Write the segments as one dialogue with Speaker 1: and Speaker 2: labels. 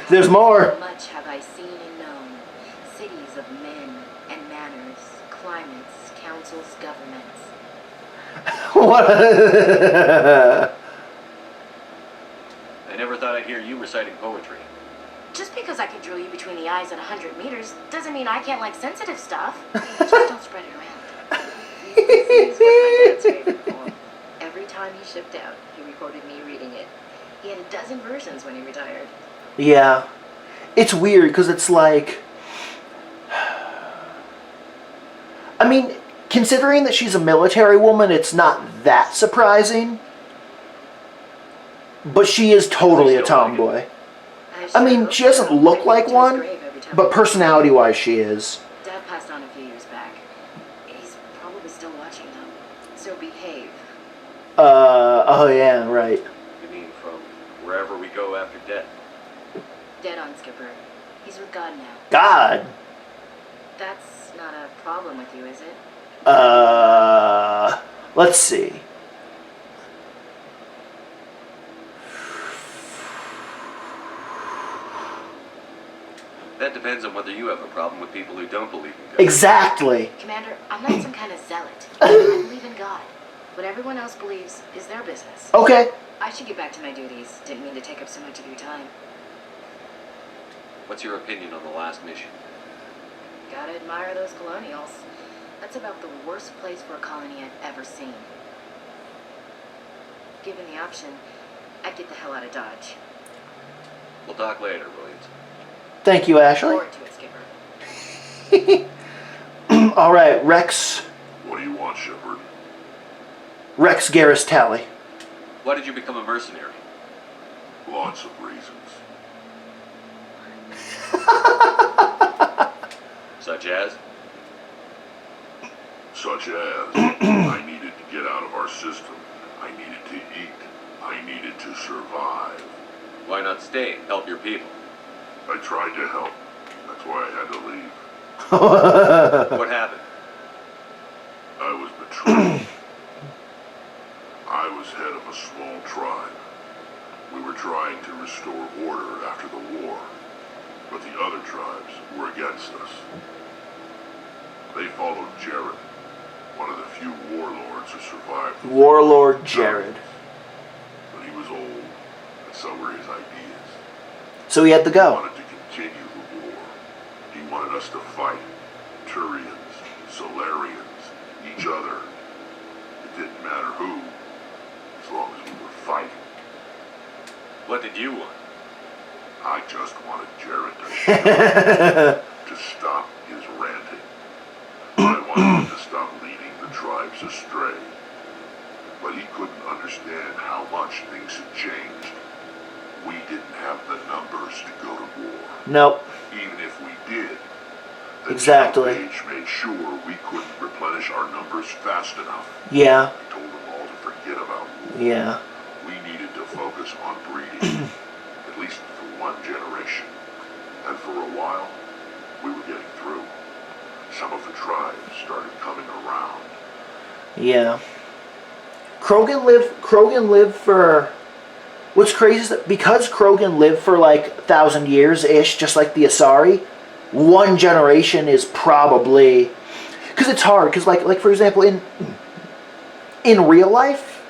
Speaker 1: There's more.
Speaker 2: Much have I seen and known. Cities of men and manners, climates, councils, governments.
Speaker 1: What?
Speaker 3: I never thought I'd hear you reciting poetry.
Speaker 2: Just because I could drill you between the eyes at 100 meters doesn't mean I can't like sensitive stuff. Just don't spread it around. Ulysses was my dad's favorite poem. Every time he shipped out, he recorded me reading it. He had a dozen versions when he retired.
Speaker 1: Yeah. It's weird because it's like... I mean, considering that she's a military woman, it's not that surprising. But she is totally a tomboy. I mean, she doesn't look like one, but personality-wise she is.
Speaker 2: Dad passed on a few years back. He's probably still watching though. So behave.
Speaker 1: Oh yeah, right.
Speaker 3: You mean from wherever we go after death?
Speaker 2: Dead on, Skipper. He's with God now.
Speaker 1: God.
Speaker 2: That's not a problem with you, is it?
Speaker 1: Let's see.
Speaker 3: That depends on whether you have a problem with people who don't believe in God.
Speaker 1: Exactly.
Speaker 2: Commander, I'm not some kind of zealot. I believe in God. What everyone else believes is their business.
Speaker 1: Okay.
Speaker 2: I should get back to my duties. Didn't mean to take up so much of your time.
Speaker 3: What's your opinion on the last mission?
Speaker 2: Gotta admire those colonials. That's about the worst place for a colony I've ever seen. Given the option, I'd get the hell out of Dodge.
Speaker 3: We'll talk later, Williams.
Speaker 1: Thank you, Ashley.
Speaker 2: Forward to it, Skipper.
Speaker 1: All right, Rex.
Speaker 4: What do you want, Shepard?
Speaker 1: Rex Garrus Tally.
Speaker 3: Why did you become a mercenary?
Speaker 4: Lots of reasons.
Speaker 3: Such as?
Speaker 4: Such as, I needed to get out of our system. I needed to eat. I needed to survive.
Speaker 3: Why not stay and help your people?
Speaker 4: I tried to help. That's why I had to leave.
Speaker 3: What happened?
Speaker 4: I was betrayed. I was head of a small tribe. We were trying to restore order after the war, but the other tribes were against us. They followed Jared, one of the few warlords who survived.
Speaker 1: Warlord Jared.
Speaker 4: But he was old, and so were his ideas.
Speaker 1: So he had to
Speaker 4: He
Speaker 1: go.
Speaker 4: wanted to continue the war. He wanted us to fight Turians, Solarians, each other. It didn't matter who, as long as we were fighting.
Speaker 3: What did you want?
Speaker 4: I just wanted Jared to shut up, to stop his ranting. I wanted him to stop leading the tribes astray. But he couldn't understand how much things had changed. We didn't have the numbers to go to war.
Speaker 1: Nope.
Speaker 4: Even if we did, the
Speaker 1: Exactly.
Speaker 4: Age made sure we couldn't replenish our numbers fast enough.
Speaker 1: Yeah.
Speaker 4: I told them all to forget about war.
Speaker 1: Yeah.
Speaker 4: We needed to focus on breeding, at least for one generation. And for a while, we were getting through. Some of the tribes started coming around.
Speaker 1: Yeah. Krogan lived for... What's crazy is that because Krogan lived for like 1,000 years-ish, just like the Asari, one generation is probably... Because it's hard, because like for example, in real life,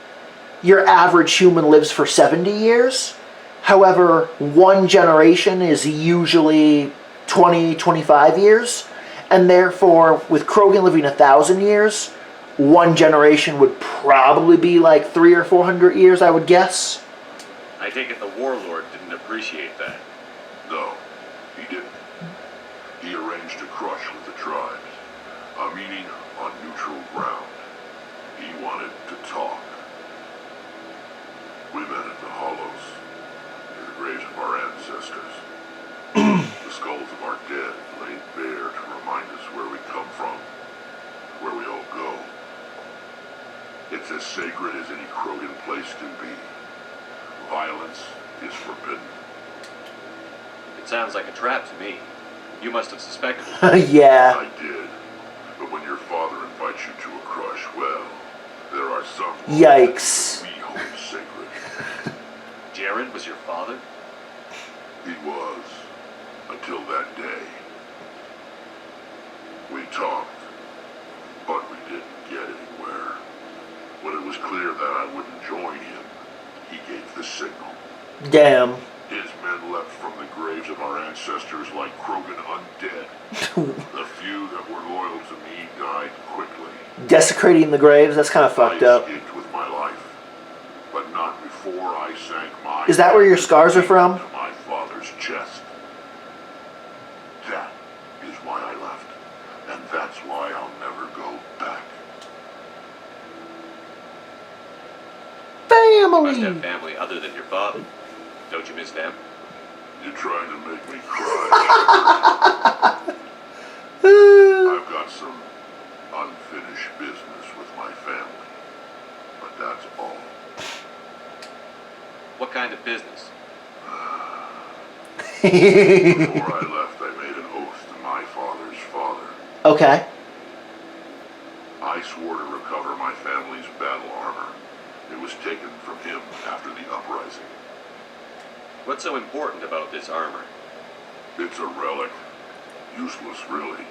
Speaker 1: your average human lives for 70 years. However, one generation is usually 20, 25 years. And therefore, with Krogan living 1,000 years, one generation would probably be like 300 or 400 years, I would guess.
Speaker 3: I take it the warlord didn't appreciate that.
Speaker 4: No, he didn't. He arranged a crush with the tribes, a meeting on neutral ground. He wanted to talk. We met at the Hollows, near the graves of our ancestors. The skulls of our dead laid bare to remind us where we come from, where we all go. It's as sacred as any Krogan place can be. Violence is forbidden.
Speaker 3: It sounds like a trap to me. You must have suspected it.
Speaker 1: Yeah.
Speaker 4: I did. But when your father invites you to a crush, well, there are some
Speaker 1: Yikes.
Speaker 4: we hold sacred.
Speaker 3: Jared was your father?
Speaker 4: He was, until that day. We talked, but we didn't get anywhere. When it was clear that I wouldn't join him, he gave the signal.
Speaker 1: Damn.
Speaker 4: His men leapt from the graves of our ancestors like Krogan undead. The few that were loyal to me died quickly.
Speaker 1: Desecrating the graves, that's kind of fucked
Speaker 4: I
Speaker 1: up.
Speaker 4: escaped with my life, but not before I sank my...
Speaker 1: Is that where your scars are from?
Speaker 4: ...into my father's chest. That is why I left, and that's why I'll never go back.
Speaker 3: You must have
Speaker 1: Family!
Speaker 3: family other than your father. Don't you miss them?
Speaker 4: You're trying to make me cry. I've got some unfinished business with my family, but that's all.
Speaker 3: What kind of business?
Speaker 4: Before I left, I made an oath to my father's father.
Speaker 1: Okay.
Speaker 4: I swore to recover my family's battle armor. It was taken from him after the uprising.
Speaker 3: What's so important about this armor?
Speaker 4: It's a relic. Useless, really.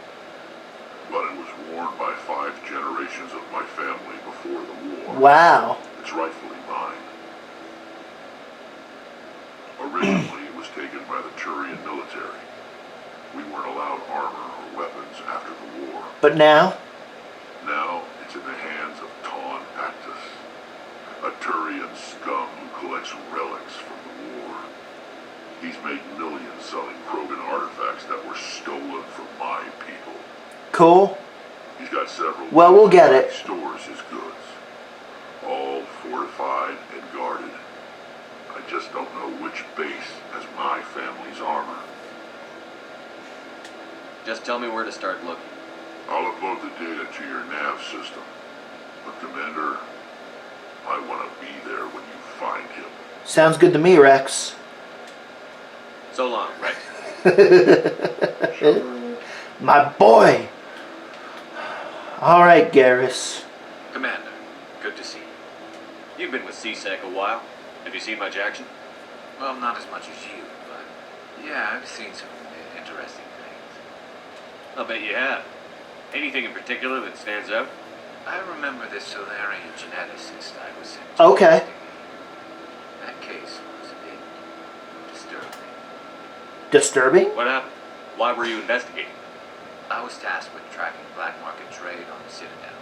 Speaker 4: But it was worn by 5 generations of my family before the war.
Speaker 1: Wow.
Speaker 4: It's rightfully mine. Originally, it was taken by the Turian military. We weren't allowed armor or weapons after the war.
Speaker 1: But now?
Speaker 4: Now, it's in the hands of Ton Actus, a Turian scum who collects relics from the war. He's made millions selling Krogan artifacts that were stolen from my people.
Speaker 1: Cool.
Speaker 4: He's got several...
Speaker 1: Well, we'll get it.
Speaker 4: ...stores his goods. All fortified and guarded. I just don't know which base has my family's armor.
Speaker 3: Just tell me where to start looking.
Speaker 4: I'll upload the data to your nav system. But Commander, I want to be there when you find him.
Speaker 1: Sounds good to me, Rex.
Speaker 3: So long, Rex.
Speaker 1: My boy! Alright, Garrus.
Speaker 3: Commander, good to see you. You've been with CSEC a while. Have you seen much action?
Speaker 5: Well, not as much as you, but yeah, I've seen some interesting things.
Speaker 3: I'll bet you have. Anything in particular that stands out?
Speaker 5: I remember this Solarian geneticist I was sent to
Speaker 1: Okay.
Speaker 5: investigate. That case was a bit disturbing.
Speaker 1: Disturbing?
Speaker 3: What happened? Why were you investigating?
Speaker 5: I was tasked with tracking black market trade on the Citadel.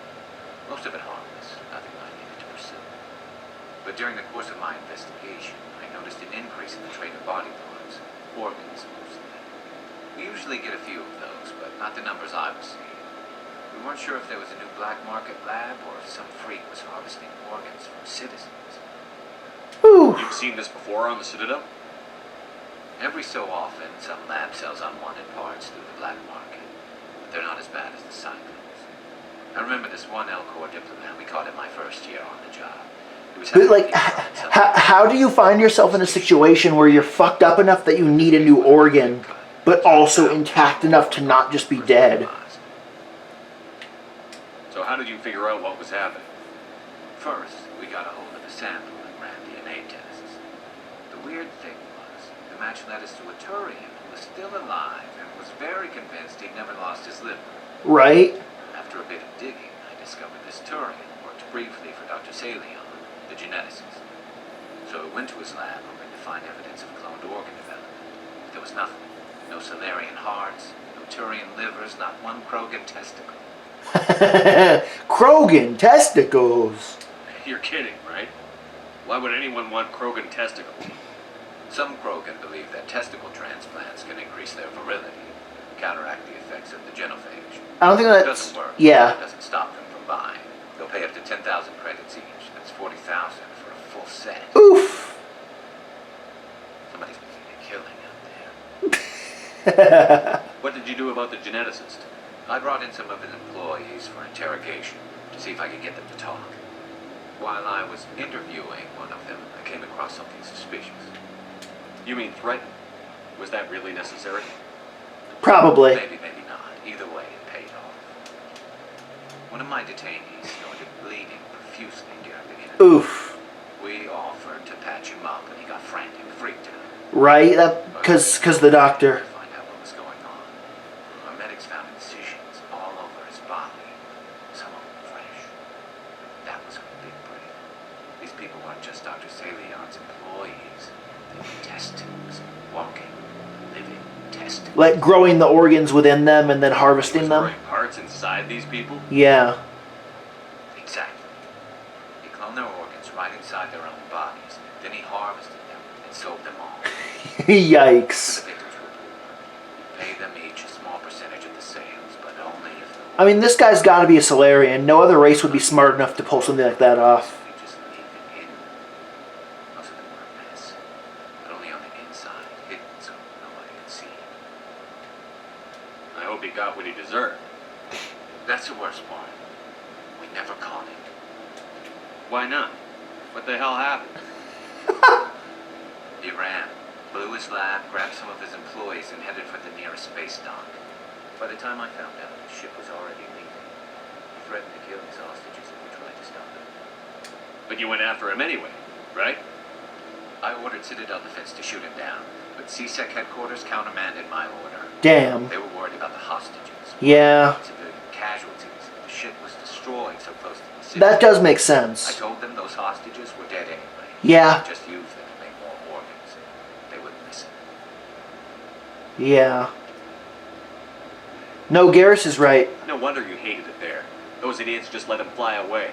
Speaker 5: Most of it harmless, nothing I needed to pursue. But during the course of my investigation, I noticed an increase in the trade of body parts, organs mostly. We usually get a few of those, but not the numbers I was seeing. We weren't sure if there was a new black market lab or if some freak was harvesting organs from citizens.
Speaker 1: Whew.
Speaker 3: You've seen this before on the Citadel?
Speaker 5: Every so often, some lab sells unwanted parts through the black market, but they're not as bad as the Cyclones. I remember this one Elcor diplomat we caught in my first year on the job. He was
Speaker 1: But, like,
Speaker 5: having something
Speaker 1: how do you find yourself in a situation where you're fucked up enough that you need a new organ, but also intact enough to not just be dead?
Speaker 3: So how did you figure out what was happening?
Speaker 5: First, we got a hold of a sample and ran DNA tests. The weird thing was, the match led us to a Turian who was still alive and was very convinced he'd never lost his liver.
Speaker 1: Right?
Speaker 5: After a bit of digging, I discovered this Turian worked briefly for Dr. Salion, the geneticist. So I went to his lab hoping to find evidence of cloned organ development. But there was nothing. No Solarian hearts, no Turian livers, not one Krogan testicle.
Speaker 1: Krogan testicles.
Speaker 3: You're kidding, right? Why would anyone want Krogan testicles?
Speaker 5: Some Krogan believe that testicle transplants can increase their virility, counteract the effects of the genophage.
Speaker 1: I don't think
Speaker 5: It
Speaker 1: that's...
Speaker 5: doesn't work.
Speaker 1: Yeah.
Speaker 5: It doesn't stop them from buying. They'll pay up to 10,000 credits each. That's 40,000 for a full set.
Speaker 1: Oof.
Speaker 5: Somebody's making a killing out there.
Speaker 3: What did you do about the geneticist?
Speaker 5: I brought in some of his employees for interrogation to see if I could get them to talk. While I was interviewing one of them, I came across something suspicious.
Speaker 3: You mean threaten? Was that really necessary?
Speaker 1: Probably.
Speaker 5: Maybe, maybe not. Either way, it paid off. One of my detainees started bleeding profusely during the interview.
Speaker 1: Oof.
Speaker 5: We offered to patch him up, and he got frantic, freaked out.
Speaker 1: Right? That because the doctor.
Speaker 5: To find out what was going on. Our medics found incisions all over his body, some of them fresh. That was a big break. These people weren't just Dr. Salion's employees. They were test tubes, walking, living test tubes.
Speaker 1: Like growing the organs within them and then
Speaker 3: He
Speaker 1: harvesting
Speaker 3: was
Speaker 1: them.
Speaker 3: growing parts inside these people?
Speaker 1: Yeah.
Speaker 5: Exactly. He cloned their organs right inside their own bodies. Then he harvested them and sold them all.
Speaker 1: Yikes.
Speaker 5: The victims were poor. He paid them each a small percentage of the sales, but only if the
Speaker 1: I mean, this guy's got to be a Solarian. No other race would be smart enough to pull something like that off.
Speaker 5: they just leave it hidden. Most of them were a mess, but only on the inside, hidden so nobody could see.
Speaker 3: I hope he got what he deserved.
Speaker 5: That's the worst part. We never caught him.
Speaker 3: Why not? What the hell happened?
Speaker 5: He ran, blew his lab, grabbed some of his employees, and headed for the nearest space dock. By the time I found out, the ship was already leaving. He threatened to kill his hostages if we tried to stop him.
Speaker 3: But you went after him anyway, right?
Speaker 5: I ordered Citadel Defense to shoot him down, but CSEC headquarters countermanded my order.
Speaker 1: Damn.
Speaker 5: They were worried about the hostages.
Speaker 1: Yeah.
Speaker 5: Civilian casualties. The ship was destroyed so close to the city.
Speaker 1: That does make
Speaker 5: I
Speaker 1: sense.
Speaker 5: told them those hostages were dead anyway.
Speaker 1: Yeah.
Speaker 5: Just use them to make more organs. They wouldn't listen.
Speaker 1: Yeah. No, Garrus is right.
Speaker 3: No wonder you hated it there. Those idiots just let him fly away.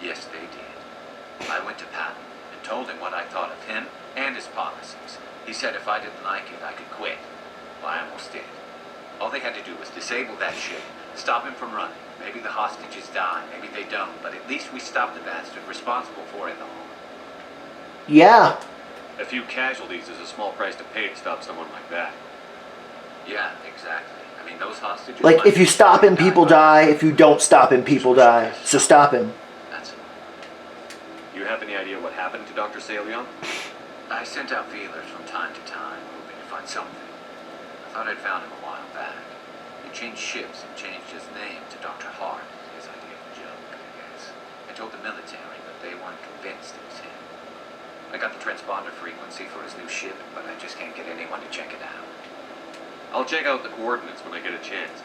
Speaker 5: Yes, they did. I went to Patton and told him what I thought of him and his policies. He said if I didn't like it, I could quit. Well, I almost did. All they had to do was disable that ship, stop him from running. Maybe the hostages die, maybe they don't, but at least we stopped the bastard responsible for it all.
Speaker 1: Yeah.
Speaker 3: A few casualties is a small price to pay to stop someone like that.
Speaker 5: Yeah, exactly. I mean, those hostages...
Speaker 1: Like,
Speaker 5: might
Speaker 1: if you stop him, people die. If you don't stop him,
Speaker 5: Just
Speaker 1: people
Speaker 5: wish I
Speaker 1: die.
Speaker 5: could
Speaker 1: So
Speaker 5: stop
Speaker 1: stop him.
Speaker 5: That's it.
Speaker 3: You have any idea what happened to Dr. Salion?
Speaker 5: I sent out feelers from time to time, hoping to find something. I thought I'd found him a while back. He changed ships and changed his name to Dr. Hart, his idea of a joke, I guess. I told the military, but they weren't convinced it was him. I got the transponder frequency for his new ship, but I just can't get anyone to check it out.
Speaker 3: I'll check out the coordinates when I get a chance.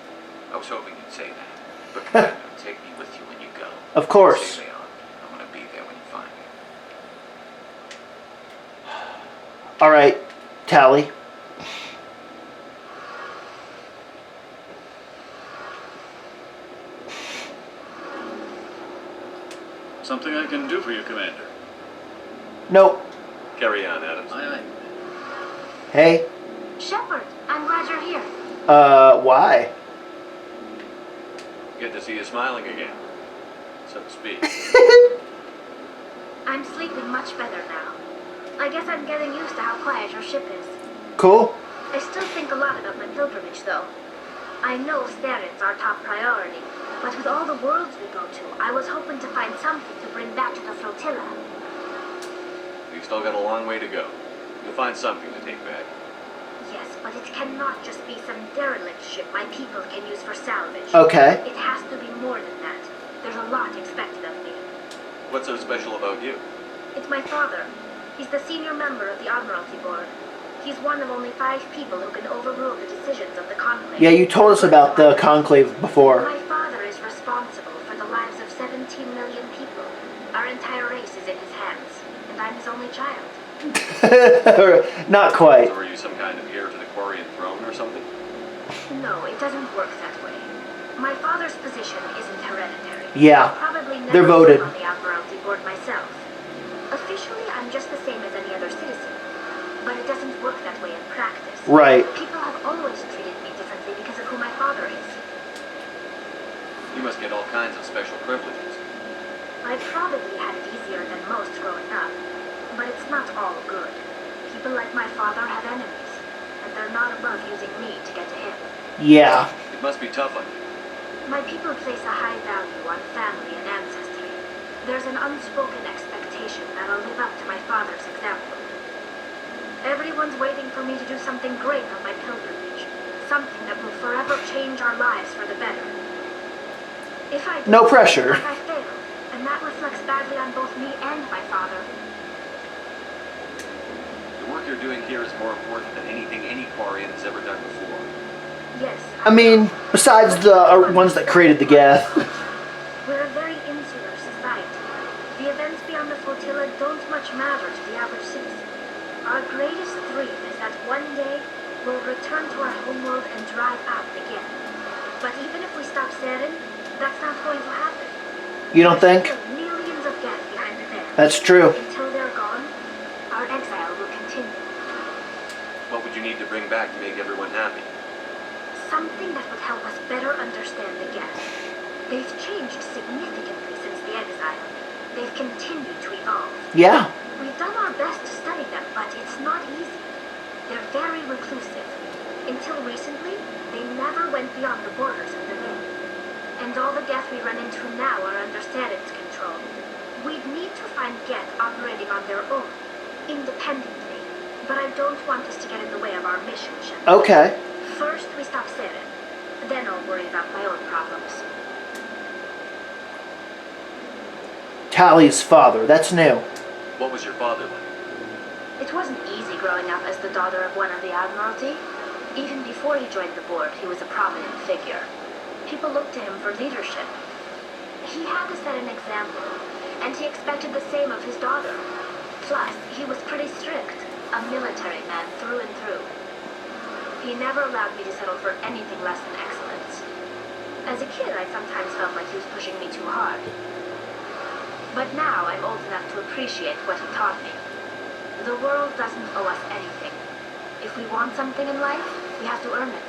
Speaker 5: I was hoping you'd say that. But remember, take me with you when you go.
Speaker 1: Of course.
Speaker 5: Say Leon. I'm gonna be there when you find me.
Speaker 1: All right, Tally.
Speaker 6: Something I can do for you, Commander.
Speaker 1: Nope.
Speaker 3: Carry on, Adams.
Speaker 6: Aye, aye.
Speaker 1: Hey.
Speaker 2: Shepard, I'm glad you're here.
Speaker 1: Why?
Speaker 3: Good to see you smiling again, so to speak.
Speaker 2: I'm sleeping much better now. I guess I'm getting used to how quiet your ship is.
Speaker 1: Cool.
Speaker 2: I still think a lot about my pilgrimage, though. I know Sterin's our top priority, but with all the worlds we go to, I was hoping to find something to bring back to the flotilla.
Speaker 3: We've still got a long way to go. You'll find something to take back.
Speaker 2: Yes, but it cannot just be some derelict ship my people can use for salvage.
Speaker 1: Okay.
Speaker 2: It has to be more than that. There's a lot expected of me.
Speaker 3: What's so special about you?
Speaker 2: It's my father. He's the senior member of the Admiralty Board. He's one of only 5 people who can overrule the decisions of the Conclave.
Speaker 1: Yeah, you told us about the Conclave before.
Speaker 2: My father is responsible for the lives of 17 million people. Our entire race is in his hands, and I'm his only child.
Speaker 1: Not quite.
Speaker 3: So are you some kind of heir to the Quarian throne or something?
Speaker 2: No, it doesn't work that way. My father's position isn't hereditary.
Speaker 1: Yeah.
Speaker 2: I'll probably never
Speaker 1: They're voted.
Speaker 2: serve on the Admiralty Board myself. Officially, I'm just the same as any other citizen. But it doesn't work that way in practice.
Speaker 1: Right.
Speaker 2: People have always treated me differently because of who my father is.
Speaker 3: You must get all kinds of special privileges.
Speaker 2: I probably had it easier than most growing up. But it's not all good. People like my father have enemies, and they're not above using me to get to him.
Speaker 1: Yeah.
Speaker 3: It must be tough on you.
Speaker 2: My people place a high value on family and ancestry. There's an unspoken expectation that I'll live up to my father's example. Everyone's waiting for me to do something great on my pilgrimage. Something that will forever change our lives for the better. If I do,
Speaker 1: No pressure.
Speaker 2: I fail, and that reflects badly on both me and my father.
Speaker 5: You weren't
Speaker 3: you're doing here is more important than anything any Quarian has ever done before.
Speaker 2: Yes.
Speaker 1: I mean, besides the ones that created the Geth.
Speaker 2: We're a very insular society. The events beyond the flotilla don't much matter to the average citizen. Our greatest dream is that one day we'll return to our homeworld and drive out again. But even if we stop Saren, that's not going to happen.
Speaker 1: You don't think?
Speaker 2: There are millions of Geth behind the veil.
Speaker 1: That's true.
Speaker 2: Until they're gone, our exile will continue.
Speaker 3: What would you need to bring back to make everyone happy?
Speaker 2: Something that would help us better understand the Geth. They've changed significantly since the exile. They've continued to evolve.
Speaker 1: Yeah.
Speaker 2: We've done our best to study them, but it's not easy. They're very reclusive. Until recently, they never went beyond the borders of the veil. And all the Geth we run into now are under Saren's control. We'd need to find Geth operating on their own, independently. But I don't want this to get in the way of our mission, Shepard.
Speaker 1: Okay.
Speaker 2: First, we stop Saren. Then I'll worry about my own problems.
Speaker 1: Tally's father. That's new.
Speaker 3: What was your father like?
Speaker 2: It wasn't easy growing up as the daughter of one of the Admiralty. Even before he joined the board, he was a prominent figure. People looked to him for leadership. He had to set an example, and he expected the same of his daughter. Plus, he was pretty strict, a military man through and through. He never allowed me to settle for anything less than excellence. As a kid, I sometimes felt like he was pushing me too hard. But now I'm old enough to appreciate what he taught me. The world doesn't owe us anything. If we want something in life, we have to earn it.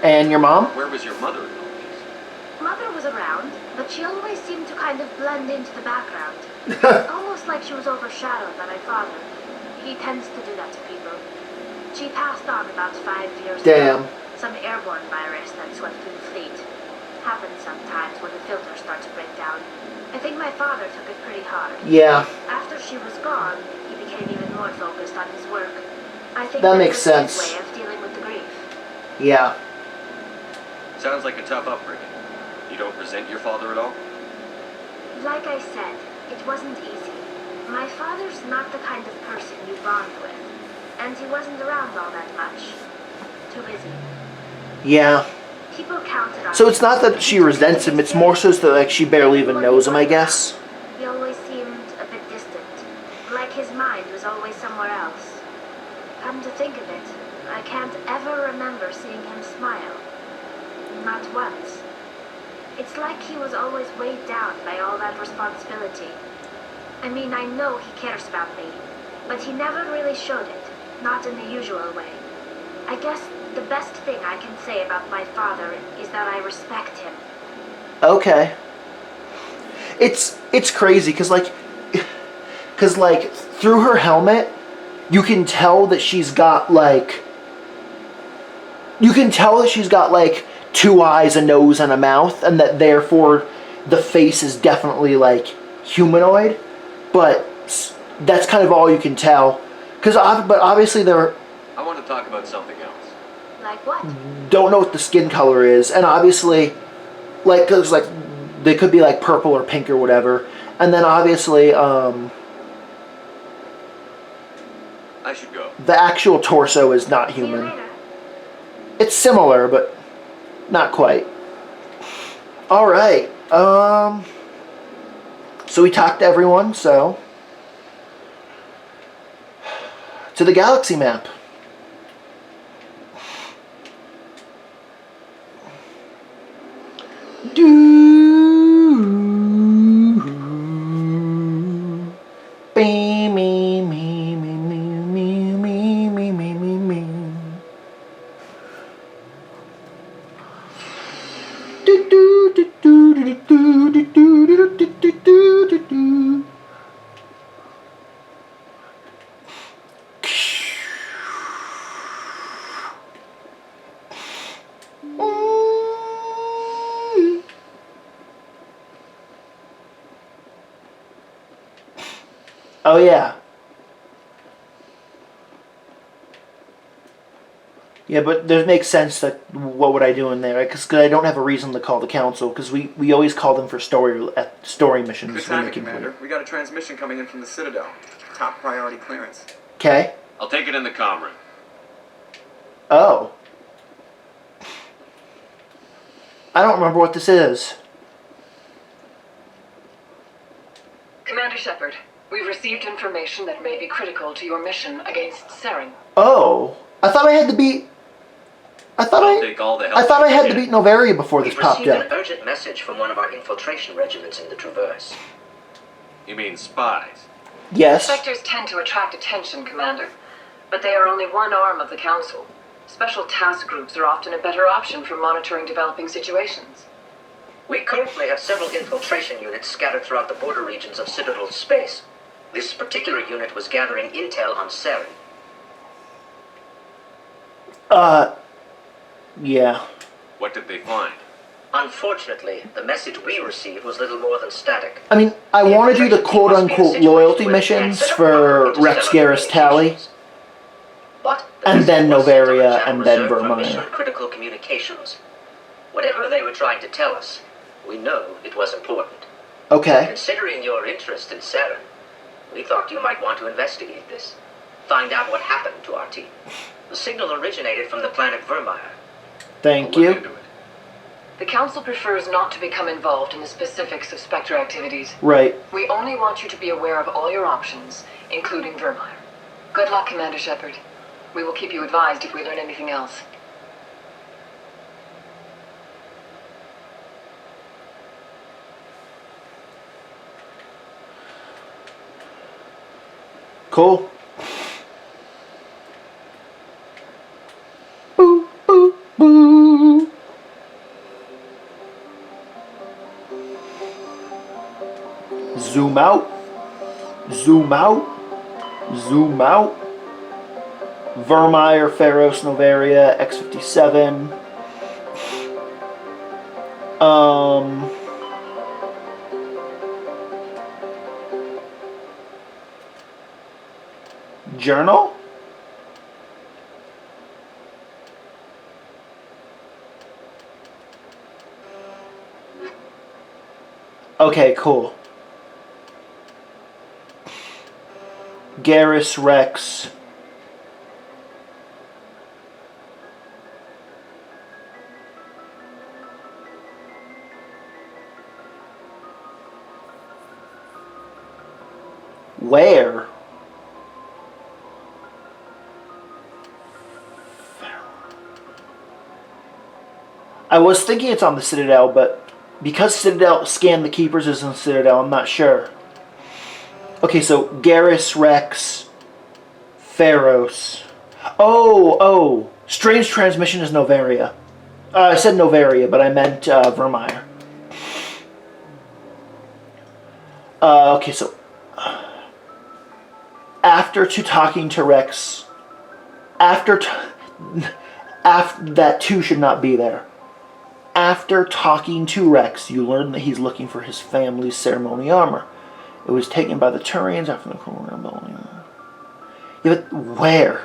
Speaker 1: And your mom?
Speaker 3: Where was your mother in all this?
Speaker 2: Mother was around, but she always seemed to kind of blend into the background. Almost like she was overshadowed by my father. He tends to do that to people. She passed on about 5 years
Speaker 1: Damn.
Speaker 2: ago. Some airborne virus that swept through the fleet. Happens sometimes when the filters start to break down. I think my father took it pretty hard.
Speaker 1: Yeah.
Speaker 2: After she was gone, he became even more focused on his work. I think
Speaker 1: That
Speaker 2: that
Speaker 1: makes
Speaker 2: was his
Speaker 1: sense.
Speaker 2: way of dealing with the grief.
Speaker 1: Yeah.
Speaker 3: Sounds like a tough upbringing. You don't resent your father at all?
Speaker 2: Like I said, it wasn't easy. My father's not the kind of person you bond with. And he wasn't around all that much. Too busy.
Speaker 1: Yeah.
Speaker 2: People counted on
Speaker 1: So it's not that she resents him, it's more so that like she barely even knows him, I guess.
Speaker 2: He always seemed a bit distant. Like his mind was always somewhere else. Come to think of it, I can't ever remember seeing him smile. Not once. It's like he was always weighed down by all that responsibility. I mean, I know he cares about me, but he never really showed it. Not in the usual way. I guess the best thing I can say about my father is that I respect him.
Speaker 1: Okay. It's crazy because like through her helmet, you can tell that she's got like two eyes, a nose, and a mouth, and that therefore the face is definitely like humanoid. But that's kind of all you can tell. But obviously they
Speaker 3: I want to talk about something else.
Speaker 2: Like what?
Speaker 1: don't know what the skin color is, and obviously, because they could be like purple or pink or whatever, and then obviously
Speaker 3: I should go.
Speaker 1: the actual torso is not
Speaker 2: See you
Speaker 1: human.
Speaker 2: later.
Speaker 1: It's similar, but not quite. All right. So we talked to everyone. So to the galaxy map. Oh yeah. Yeah, but it makes sense that what would I do in there? Because I don't have a reason to call the council. Because we always call them for story missions.
Speaker 7: Good timing, Commander. We got a transmission coming in from the Citadel. Top priority clearance.
Speaker 1: Okay.
Speaker 3: I'll take it in the comm room.
Speaker 1: Oh. I don't remember what this is.
Speaker 7: Commander Shepard, we've received information that may be critical to your mission against Saren.
Speaker 1: Oh. I thought I had to beat... I thought
Speaker 3: Take all the help
Speaker 1: I thought I
Speaker 3: you
Speaker 1: had to
Speaker 3: can.
Speaker 1: beat Novaria before this
Speaker 8: We've
Speaker 1: popped
Speaker 8: received
Speaker 1: up.
Speaker 8: an urgent message from one of our infiltration regiments in the Traverse.
Speaker 3: You mean spies?
Speaker 1: Yes.
Speaker 7: Spectres tend to attract attention, Commander, but they are only one arm of the Council. Special task groups are often a better option for monitoring developing situations.
Speaker 8: We currently have several infiltration units scattered throughout the border regions of Citadel's space. This particular unit was gathering intel on Saren.
Speaker 1: Yeah.
Speaker 3: What did they find?
Speaker 8: Unfortunately, the message we received was little more than static.
Speaker 1: I mean, I want to do the quote-unquote loyalty missions for Rex Garrus Tally,
Speaker 8: But the
Speaker 1: and then
Speaker 8: message was sent on a
Speaker 1: Novaria,
Speaker 8: channel
Speaker 1: and then
Speaker 8: reserved for mission
Speaker 1: Vermire.
Speaker 8: critical communications. Whatever they were trying to tell us, we know it was important.
Speaker 1: Okay.
Speaker 8: Considering your interest in Saren, we thought you might want to investigate this. Find out what happened to our team. The signal originated from the planet Vermire.
Speaker 1: Thank
Speaker 3: I'll look
Speaker 1: you.
Speaker 3: into it.
Speaker 7: The Council prefers not to become involved in the specifics of Spectre activities.
Speaker 1: Right.
Speaker 7: We only want you to be aware of all your options, including Vermire. Good luck, Commander Shepard. We will keep you advised if we learn anything else.
Speaker 1: Cool. Boo, boo, boo. Zoom out. Zoom out. Zoom out. Vermire, Pharos, Novaria, X-57. Journal? Okay, cool. Garrus Rex. Where? I was thinking it's on the Citadel, but because Citadel scanned the Keepers is on Citadel, I'm not sure. Okay, so Garrus Rex, Pharos. Oh, Strange Transmission is Novaria. I said Novaria, but I meant Vermire. Okay, so after talking to Rex, after that 2 should not be there. After talking to Rex, you learn that he's looking for his family's ceremony armor. It was taken by the Turians after the Corona Rebellion. Yeah, but where?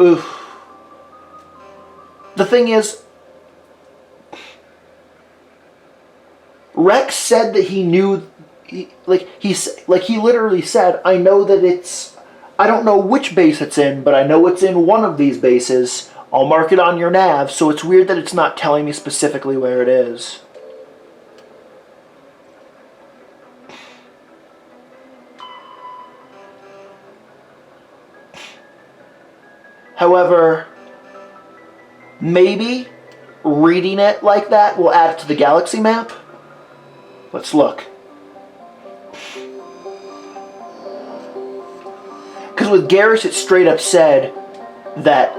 Speaker 1: Oof. The thing is, Rex said that he knew, he literally said, I know that it's, I don't know which base it's in, but I know it's in one of these bases. I'll mark it on your nav, so it's weird that it's not telling me specifically where it is. However, maybe reading it like that will add it to the galaxy map. Let's look. Because with Garrus, it straight up said that,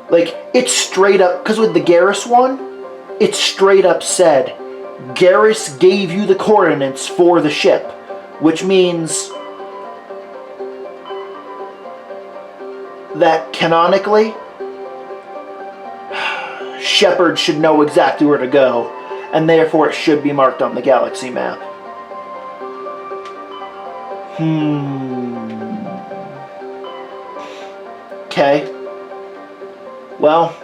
Speaker 1: like, it's straight up, because with the Garrus one, it straight up said, Garrus gave you the coordinates for the ship, which means that canonically, Shepard should know exactly where to go, and therefore it should be marked on the galaxy map. Okay. Well,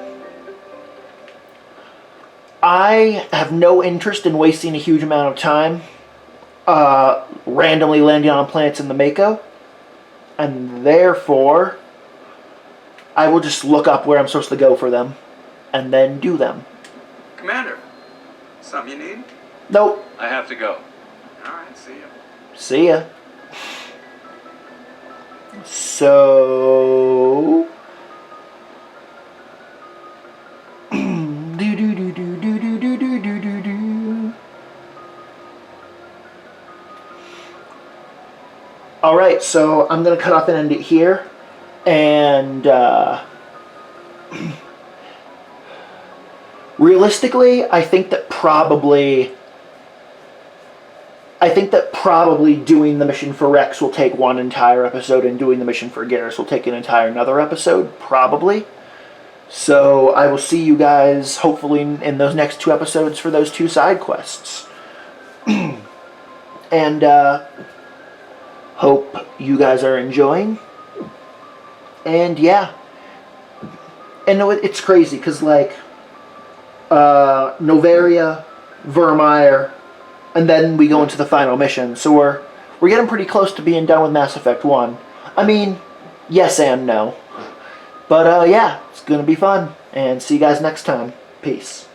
Speaker 1: I have no interest in wasting a huge amount of time randomly landing on planets in the Mako, and therefore I will just look up where I'm supposed to go for them and then do them.
Speaker 5: Commander, something you need?
Speaker 1: Nope.
Speaker 3: I have to go.
Speaker 5: Alright, see ya.
Speaker 1: See ya. So... Alright, so I'm going to cut off and end it here. And, realistically, I think that probably doing the mission for Rex will take one entire episode, and doing the mission for Garrus will take an entire another episode, probably. So I will see you guys, hopefully, in those next 2 episodes for those 2 side quests. And, hope you guys are enjoying. And, yeah. And it's crazy, because, like, Noveria, Vermeer, and then we go into the final mission. So we're getting pretty close to being done with Mass Effect 1. I mean, yes and no. But, yeah, it's gonna be fun. And see you guys next time. Peace.